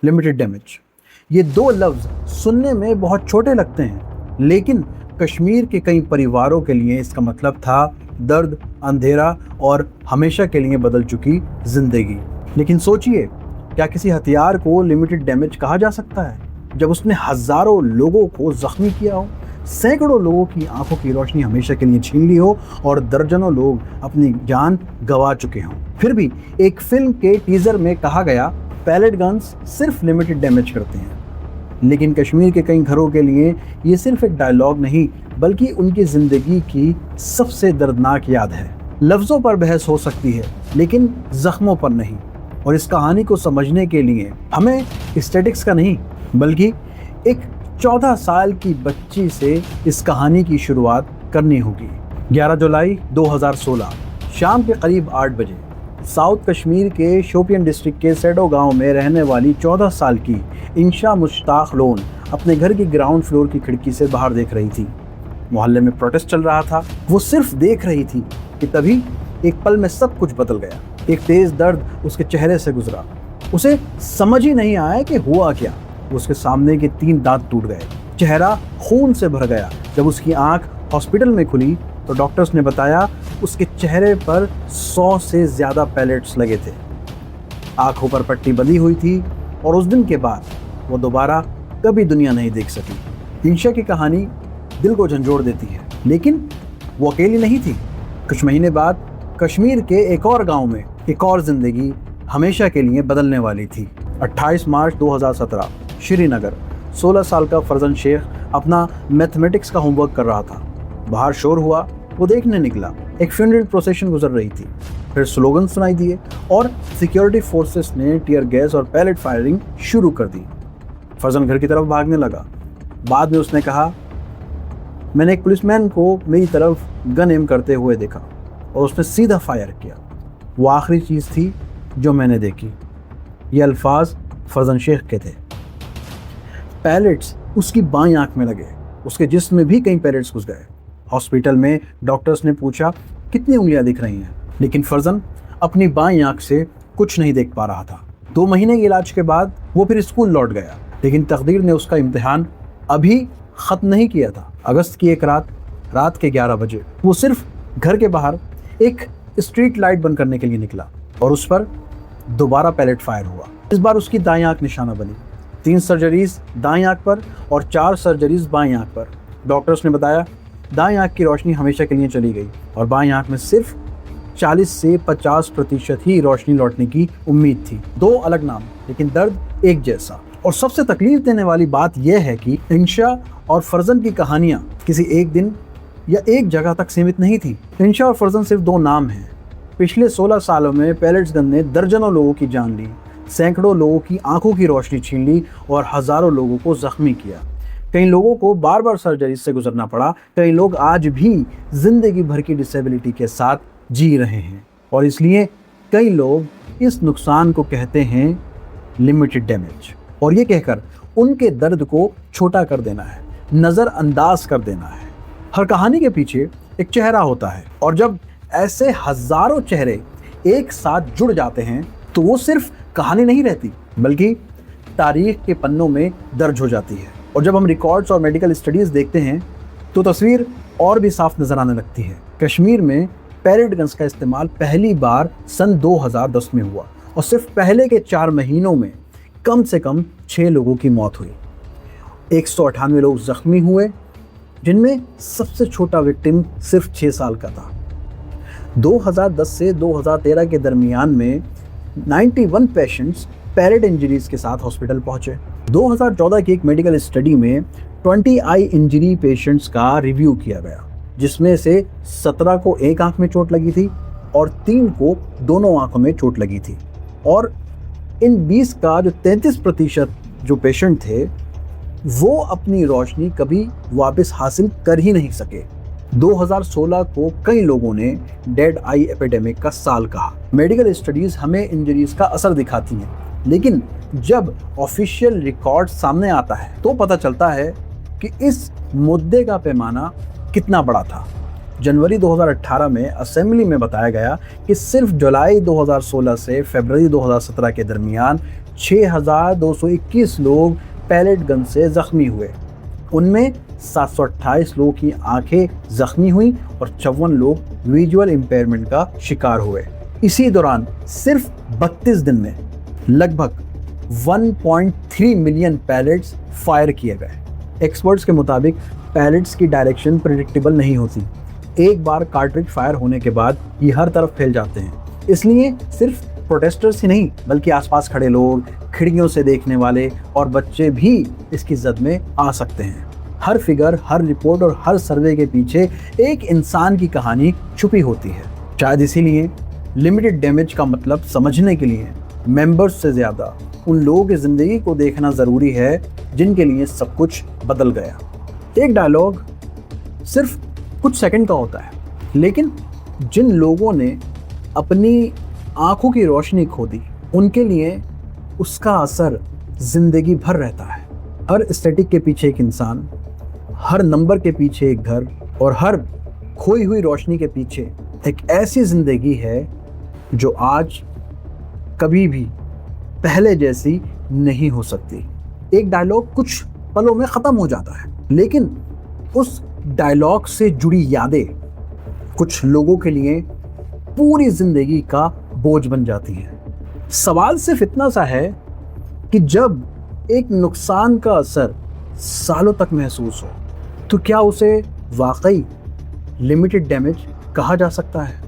Limited damage. ये दो लफ्ज़ सुनने में बहुत छोटे लगते हैं, लेकिन कश्मीर के कई परिवारों के लिए इसका मतलब था दर्द, अंधेरा और हमेशा के लिए बदल चुकी जिंदगी। लेकिन सोचिए, क्या किसी हथियार को लिमिटेड डैमेज कहा जा सकता है जब उसने हजारों लोगों को जख्मी किया हो, सैकड़ों लोगों की आंखों की रोशनी हमेशा के लिए छीन ली हो और दर्जनों लोग अपनी जान गंवा चुके हों? फिर भी एक फिल्म के टीजर में कहा गया पैलेट गन्स सिर्फ लिमिटेड डैमेज करते हैं। लेकिन कश्मीर के कई घरों के लिए ये सिर्फ एक डायलॉग नहीं, बल्कि उनकी जिंदगी की सबसे दर्दनाक याद है। लफ्ज़ों पर बहस हो सकती है, लेकिन जख्मों पर नहीं। और इस कहानी को समझने के लिए हमें स्टैटिक्स का नहीं, बल्कि एक 14 साल की बच्ची से इस कहानी की शुरुआत करनी होगी। 11 जुलाई 2016 शाम के करीब 8 बजे साउथ कश्मीर के शोपियन डिस्ट्रिक्ट के सेडो गांव में रहने वाली 14 साल की इंशा मुश्ताक लोन अपने घर की ग्राउंड फ्लोर की खिड़की से बाहर देख रही थी। मोहल्ले में प्रोटेस्ट चल रहा था। वो सिर्फ देख रही थी कि तभी एक पल में सब कुछ बदल गया। एक तेज दर्द उसके चेहरे से गुजरा। उसे समझ ही नहीं आया कि हुआ क्या। उसके सामने के 3 दांत टूट गए, चेहरा खून से भर गया। जब उसकी आंख हॉस्पिटल में खुली तो डॉक्टर्स ने बताया उसके चेहरे पर 100 से ज़्यादा पैलेट्स लगे थे। आंखों पर पट्टी बंधी हुई थी और उस दिन के बाद वो दोबारा कभी दुनिया नहीं देख सकी। इंशा की कहानी दिल को झंझोड़ देती है, लेकिन वो अकेली नहीं थी। कुछ महीने बाद कश्मीर के एक और गांव में एक और जिंदगी हमेशा के लिए बदलने वाली थी। 28 मार्च 2017 श्रीनगर। 16 साल का फरजन शेख अपना मैथमेटिक्स का होमवर्क कर रहा था। बाहर शोर हुआ, वो देखने निकला। एक फ्यूनरल प्रोसेशन गुजर रही थी। फिर स्लोगन सुनाई दिए और सिक्योरिटी फोर्सेस ने टीयर गैस और पैलेट फायरिंग शुरू कर दी। फरजन घर की तरफ भागने लगा। बाद में उसने कहा, मैंने एक पुलिसमैन को मेरी तरफ गन एम करते हुए देखा और उसने सीधा फायर किया। वो आखिरी चीज़ थी जो मैंने देखी। ये अल्फाज फरजन शेख के थे। पैलेट्स उसकी बाईं आंख में लगे। उसके जिस्म में भी कई पैलेट्स घुस गए। हॉस्पिटल में डॉक्टर्स ने पूछा, कितनी उंगलियां दिख रही हैं? लेकिन फरजन अपनी बाईं आंख से कुछ नहीं देख पा रहा था। 2 महीने के इलाज के बाद वो फिर स्कूल लौट गया, लेकिन तकदीर ने उसका इम्तिहान अभी ख़त्म नहीं किया था। अगस्त की एक रात के 11 बजे वो सिर्फ घर के बाहर एक स्ट्रीट लाइट बंद करने के लिए निकला और उस पर दोबारा पैलेट फायर हुआ। इस बार उसकी दाईं आंख निशाना बनी। 3 सर्जरीज दाईं आंख पर और 4 सर्जरीज बाईं आंख पर। डॉक्टर्स ने बताया दाईं आंख की रोशनी हमेशा के लिए चली गई और बाईं आंख में सिर्फ 40 से 50% ही रोशनी लौटने की उम्मीद थी। 2 अलग नाम, लेकिन दर्द एक जैसा। और सबसे तकलीफ देने वाली बात यह है कि इंशा और फरजन की कहानियाँ किसी एक दिन या एक जगह तक सीमित नहीं थी। इंशा और फरजन सिर्फ 2 नाम हैं। पिछले 16 सालों में पैलेट्स गन ने दर्जनों लोगों की जान ली, सैकड़ों लोगों की आंखों की रोशनी छीन ली और हज़ारों लोगों को जख्मी किया। कई लोगों को बार बार सर्जरी से गुजरना पड़ा। कई लोग आज भी जिंदगी भर की डिसेबिलिटी के साथ जी रहे हैं और इसलिए कई लोग इस नुकसान को कहते हैं लिमिटेड डैमेज। और ये कहकर उनके दर्द को छोटा कर देना है, नज़रअंदाज कर देना है। हर कहानी के पीछे एक चेहरा होता है और जब ऐसे हज़ारों चेहरे एक साथ जुड़ जाते हैं तो वो सिर्फ कहानी नहीं रहती, बल्कि तारीख के पन्नों में दर्ज हो जाती है। और जब हम रिकॉर्ड्स और मेडिकल स्टडीज़ देखते हैं तो तस्वीर और भी साफ नज़र आने लगती है। कश्मीर में पैलेट गन्स का इस्तेमाल पहली बार सन 2010 में हुआ और सिर्फ पहले के 4 महीनों में कम से कम 6 लोगों की मौत हुई। 198 लोग जख्मी हुए, जिनमें सबसे छोटा विक्टिम सिर्फ 6 साल का था। 2010 से 2013 के दरमियान में 91 पेशेंट्स पैलेट इंजरीज के साथ हॉस्पिटल पहुंचे। 2014 की एक मेडिकल स्टडी में 20 आई इंजरी पेशेंट्स का रिव्यू किया गया, जिसमें से 17 को एक आंख में चोट लगी थी और 3 को दोनों आंखों में चोट लगी थी। और इन 20 का जो 33% जो पेशेंट थे वो अपनी रोशनी कभी वापस हासिल कर ही नहीं सके। 2016 को कई लोगों ने डेड आई एपिडेमिक का साल कहा। मेडिकल स्टडीज़ हमें इंजरीज का असर दिखाती हैं, लेकिन जब ऑफिशियल रिकॉर्ड सामने आता है तो पता चलता है कि इस मुद्दे का पैमाना कितना बड़ा था। जनवरी 2018 में असेंबली में बताया गया कि सिर्फ जुलाई 2016 से फरवरी 2017 के दरमियान 6,221 लोग पैलेट गन से जख्मी हुए। उनमें 728 लोगों की आंखें जख्मी हुई और 54 लोग विजुअल इम्पेयरमेंट का शिकार हुए। इसी दौरान सिर्फ 32 दिन में लगभग 1.3 मिलियन पैलेट्स फायर किए गए। एक्सपर्ट्स के मुताबिक पैलेट्स की डायरेक्शन प्रेडिक्टेबल नहीं होती। एक बार कार्ट्रिज फायर होने के बाद ये हर तरफ फैल जाते हैं। इसलिए सिर्फ प्रोटेस्टर्स ही नहीं बल्कि आसपास खड़े लोग, खिड़कियों से देखने वाले और बच्चे भी इसकी जद में आ सकते हैं। हर फिगर, हर रिपोर्ट और हर सर्वे के पीछे एक इंसान की कहानी छुपी होती है। शायद इसीलिए लिमिटेड डैमेज का मतलब समझने के लिए मेंबर्स से ज़्यादा उन लोगों की ज़िंदगी को देखना ज़रूरी है जिनके लिए सब कुछ बदल गया। एक डायलॉग सिर्फ कुछ सेकंड का होता है, लेकिन जिन लोगों ने अपनी आंखों की रोशनी खो दी उनके लिए उसका असर जिंदगी भर रहता है। हर स्टैटिक के पीछे एक इंसान, हर नंबर के पीछे एक घर और हर खोई हुई रोशनी के पीछे एक ऐसी जिंदगी है जो आज कभी भी पहले जैसी नहीं हो सकती। एक डायलॉग कुछ पलों में ख़त्म हो जाता है, लेकिन उस डायलॉग से जुड़ी यादें कुछ लोगों के लिए पूरी जिंदगी का बोझ बन जाती हैं। सवाल सिर्फ इतना सा है कि जब एक नुकसान का असर सालों तक महसूस हो तो क्या उसे वाकई लिमिटेड डैमेज कहा जा सकता है?